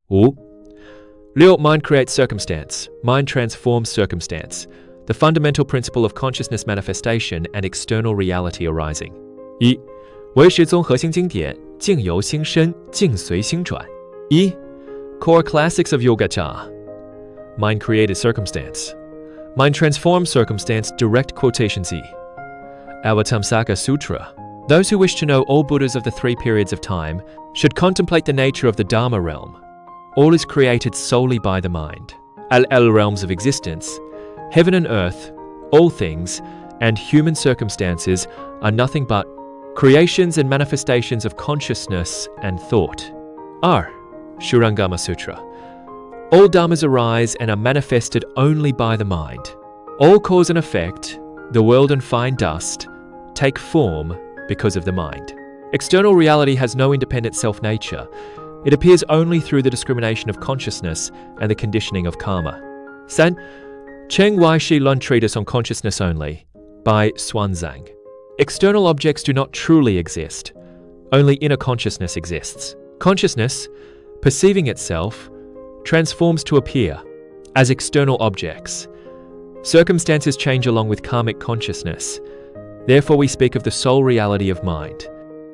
5. 6. Mind creates circumstance. Mind transforms circumstance. The fundamental principle of consciousness manifestation and external reality arising. 1. 唯识综合性经典，境由心生，境随心转。1. Core classics of Yogacara. Mind created circumstance. Mind transforms circumstance. Direct quotations. Avatamsaka Sutra. Those who wish to know all Buddhas of the 3 periods of time should contemplate the nature of the Dharma realm. All is created solely by the mind. Al realms of existence, heaven and earth, all things, and human circumstances are nothing but creations and manifestations of consciousness and thought. R. Shurangama Sutra. All dharmas arise and are manifested only by the mind. All cause and effect, the world and fine dust, take form because of the mind. External reality has no independent self-nature. It appears only through the discrimination of consciousness and the conditioning of karma. 3. Cheng Wai Shi Lun Treatise on Consciousness Only, by Xuanzang. External objects do not truly exist. Only inner consciousness exists. Consciousness, perceiving itself, transforms to appear as external objects. Circumstances change along with karmic consciousness. Therefore, we speak of the sole reality of mind.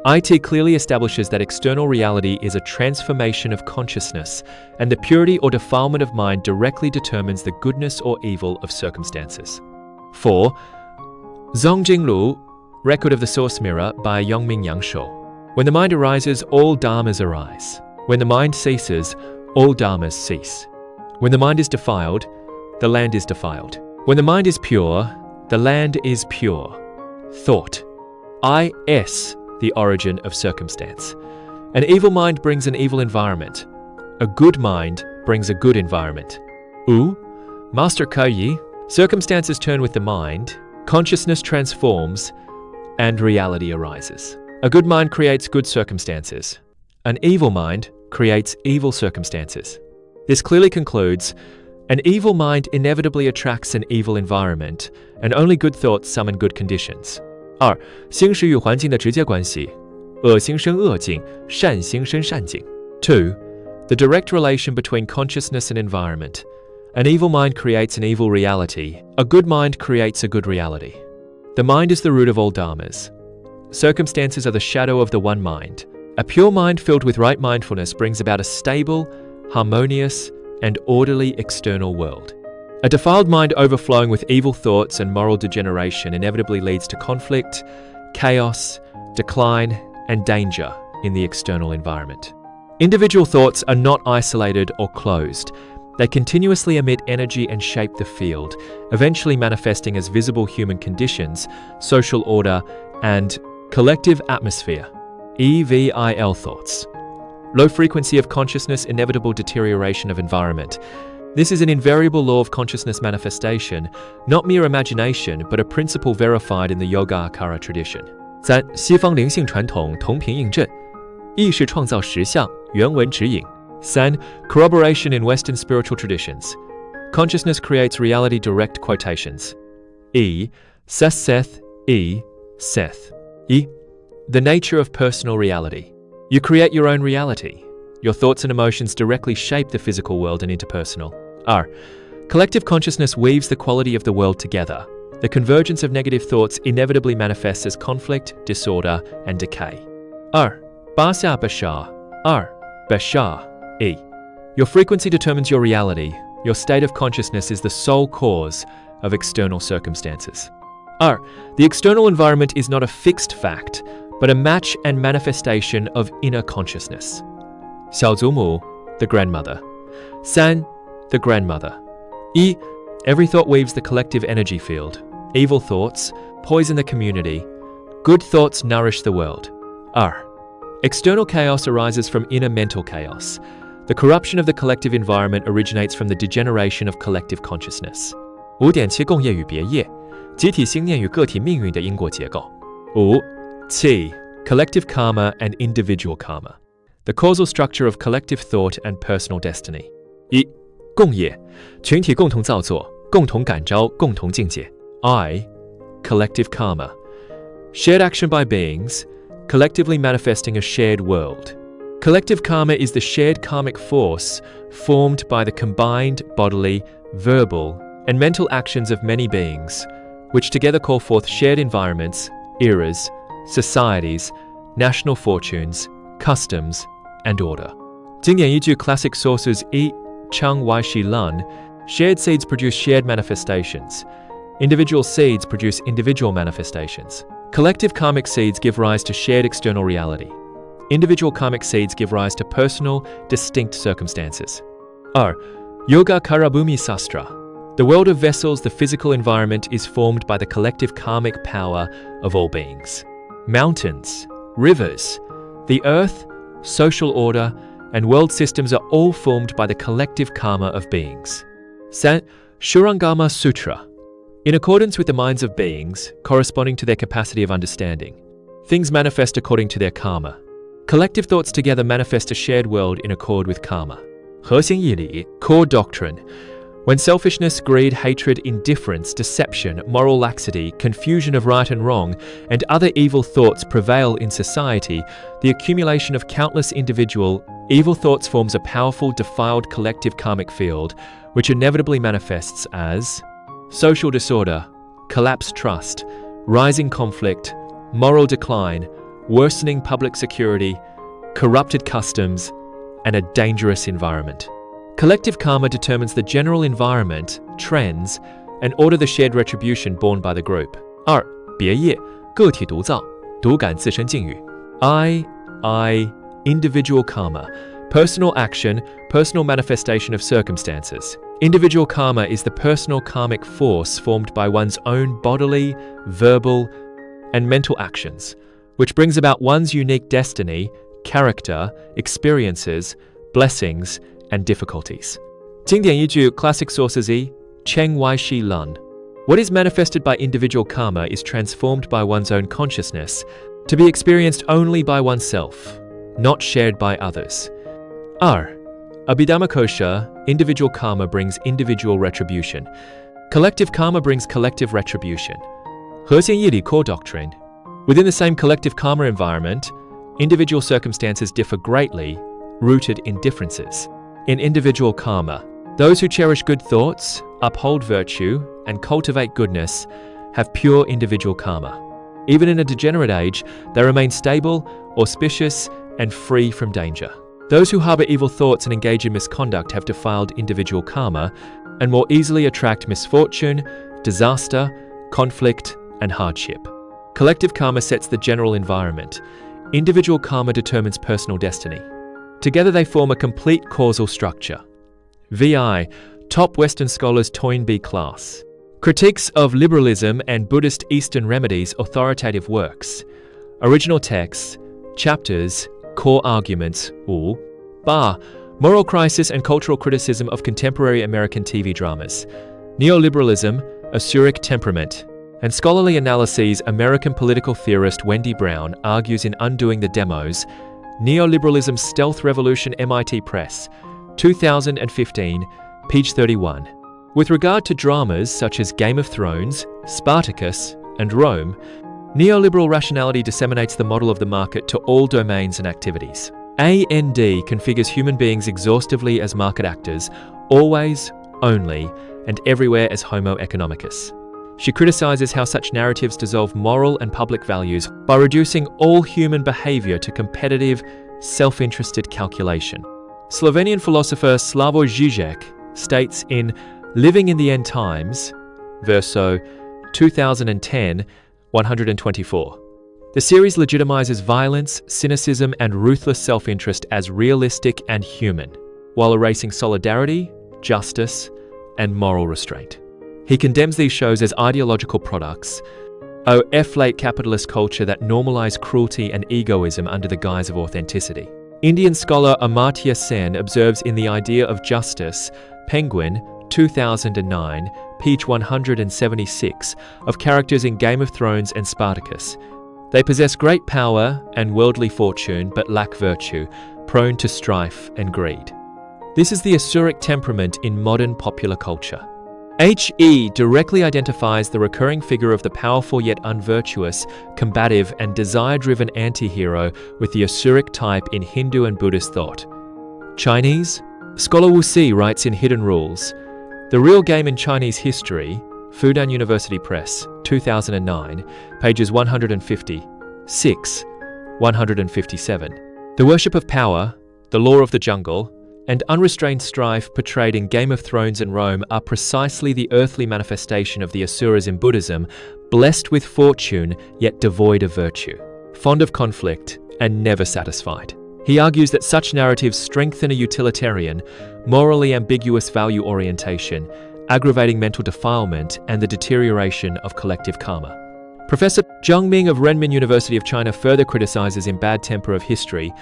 IT clearly establishes that external reality is a transformation of consciousness, and the purity or defilement of mind directly determines the goodness or evil of circumstances. 4. Zongjing Lu, Record of the Source Mirror, by Yongming Yangshuo. When the mind arises, all dharmas arise. When the mind ceases, all dharmas cease. When the mind is defiled, the land is defiled. When the mind is pure, the land is pure. Thought. I.S. The origin of circumstance. An evil mind brings an evil environment. A good mind brings a good environment. U. Master Kai. Circumstances turn with the mind, consciousness transforms, and reality arises. A good mind creates good circumstances. An evil mind creates evil circumstances. This clearly concludes, an evil mind inevitably attracts an evil environment, and only good thoughts summon good conditions. 2. 心识与环境的直接关系，恶心生恶境，善心生善境。 2. The direct relation between consciousness and environment. An evil mind creates an evil reality. A good mind creates a good reality. The mind is the root of all dharmas. Circumstances are the shadow of the one mind. A pure mind filled with right mindfulness brings about a stable, harmonious, and orderly external world. A defiled mind overflowing with evil thoughts and moral degeneration inevitably leads to conflict, chaos, decline, and danger in the external environment. Individual thoughts are not isolated or closed. They continuously emit energy and shape the field, eventually manifesting as visible human conditions, social order, and collective atmosphere. EVIL thoughts. Low frequency of consciousness, inevitable deterioration of environment. This is an invariable law of consciousness manifestation, not mere imagination, but a principle verified in the Yogacara tradition. 3. 西方灵性传统同频印证，意识创造实相，原文指引。 3. Corroboration in Western spiritual traditions. Consciousness creates reality. Direct quotations. E. Seth. E. Seth. E. The nature of personal reality. You create your own reality. Your thoughts and emotions directly shape the physical world and interpersonal. R. Collective consciousness weaves the quality of the world together. The convergence of negative thoughts inevitably manifests as conflict, disorder, and decay. R. Basha Bashar. R. Bashar. E. Your frequency determines your reality. Your state of consciousness is the sole cause of external circumstances. R. The external environment is not a fixed fact, but a match and manifestation of inner consciousness. Xiaozumu, the grandmother. San, the grandmother. Yi, every thought weaves the collective energy field. Evil thoughts poison the community. Good thoughts nourish the world. R. External chaos arises from inner mental chaos. The corruption of the collective environment originates from the degeneration of collective consciousness. 5.7 共业与别业，集体心念与个体命运的因果结构。 5. T. Collective karma and individual karma. The causal structure of collective thought and personal destiny. 1. 共业，群体共同造作，共同感召，共同境界。 I. Collective karma. Shared action by beings, collectively manifesting a shared world. Collective karma is the shared karmic force formed by the combined bodily, verbal, and mental actions of many beings, which together call forth shared environments, eras, societies, national fortunes, customs, and order. 经典依据 classic sources 一 Chang Wai Shi Lun, shared seeds produce shared manifestations. Individual seeds produce individual manifestations. Collective karmic seeds give rise to shared external reality. Individual karmic seeds give rise to personal, distinct circumstances. 2. Yoga Karabhumi Sastra. The world of vessels, the physical environment, is formed by the collective karmic power of all beings. Mountains, rivers, the earth, social order, and world systems are all formed by the collective karma of beings. 3. Shurangama Sutra. In accordance with the minds of beings, corresponding to their capacity of understanding, things manifest according to their karma. Collective thoughts together manifest a shared world in accord with karma. 核心义理, core doctrine. When selfishness, greed, hatred, indifference, deception, moral laxity, confusion of right and wrong, and other evil thoughts prevail in society, the accumulation of countless individual evil thoughts forms a powerful, defiled collective karmic field, which inevitably manifests as social disorder, collapsed trust, rising conflict, moral decline, worsening public security, corrupted customs, and a dangerous environment. Collective karma determines the general environment, trends, and order the shared retribution borne by the group. 2. 别业, 个体独造, 独感自身境遇. I, individual karma, personal action, personal manifestation of circumstances. Individual karma is the personal karmic force formed by one's own bodily, verbal, and mental actions, which brings about one's unique destiny, character, experiences, blessings, and difficulties. 经典依据 classic sources 一 Cheng Wai Shi Lun. What is manifested by individual karma is transformed by one's own consciousness to be experienced only by oneself, not shared by others. 2. Abhidhammakosha, individual karma brings individual retribution. Collective karma brings collective retribution. 核心义理 core doctrine. Within the same collective karma environment, individual circumstances differ greatly, rooted in differences. In individual karma, those who cherish good thoughts, uphold virtue, and cultivate goodness have pure individual karma. Even in a degenerate age, they remain stable, auspicious, and free from danger. Those who harbor evil thoughts and engage in misconduct have defiled individual karma and more easily attract misfortune, disaster, conflict, and hardship. Collective karma sets the general environment. Individual karma determines personal destiny. Together they form a complete causal structure. VI, top Western scholars Toynbee class. Critiques of Liberalism and Buddhist Eastern Remedies authoritative works. Original texts, chapters, core arguments, all. Bar, moral crisis and cultural criticism of contemporary American TV dramas. Neoliberalism, Asuric temperament. And scholarly analyses. American political theorist Wendy Brown argues in Undoing the Demos, Neoliberalism Stealth Revolution, MIT Press, 2015, page 31. With regard to dramas such as Game of Thrones, Spartacus, and Rome, neoliberal rationality disseminates the model of the market to all domains and activities. AND configures human beings exhaustively as market actors, always, only, and everywhere as Homo economicus. She criticizes how such narratives dissolve moral and public values by reducing all human behavior to competitive, self-interested calculation. Slovenian philosopher Slavoj Žižek states in Living in the End Times, verso 2010, 124. The series legitimizes violence, cynicism, and ruthless self-interest as realistic and human, while erasing solidarity, justice, and moral restraint. He condemns these shows as ideological products, late capitalist culture that normalize cruelty and egoism under the guise of authenticity. Indian scholar Amartya Sen observes in The Idea of Justice, Penguin, 2009, page 176, of characters in Game of Thrones and Spartacus. They possess great power and worldly fortune but lack virtue, prone to strife and greed. This is the Asuric temperament in modern popular culture. He directly identifies the recurring figure of the powerful yet unvirtuous, combative and desire-driven anti-hero with the Asuric type in Hindu and Buddhist thought. Chinese? Scholar Wu Si writes in Hidden Rules, "The real game in Chinese history," Fudan University Press, 2009, pages 156, 157. "The worship of power, the law of the jungle, and unrestrained strife portrayed in Game of Thrones and Rome are precisely the earthly manifestation of the Asuras in Buddhism, blessed with fortune yet devoid of virtue, fond of conflict and never satisfied." He argues that such narratives strengthen a utilitarian, morally ambiguous value orientation, aggravating mental defilement and the deterioration of collective karma. Professor Zhang Ming of Renmin University of China further criticizes in Bad Temper of History,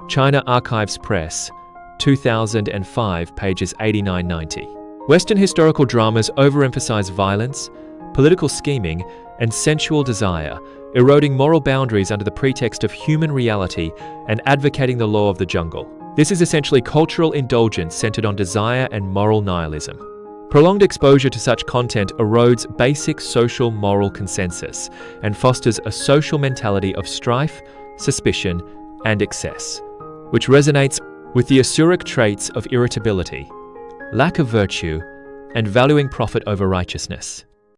China Archives Press, 2005, pages 89-90. Western historical dramas overemphasize violence, political scheming, and sensual desire, eroding moral boundaries under the pretext of human reality and advocating the law of the jungle. This is essentially cultural indulgence centered on desire and moral nihilism. Prolonged exposure to such content erodes basic social moral consensus and fosters a social mentality of strife, suspicion, and excess, which resonates with the Asuric traits of irritability, lack of virtue, and valuing profit over righteousness.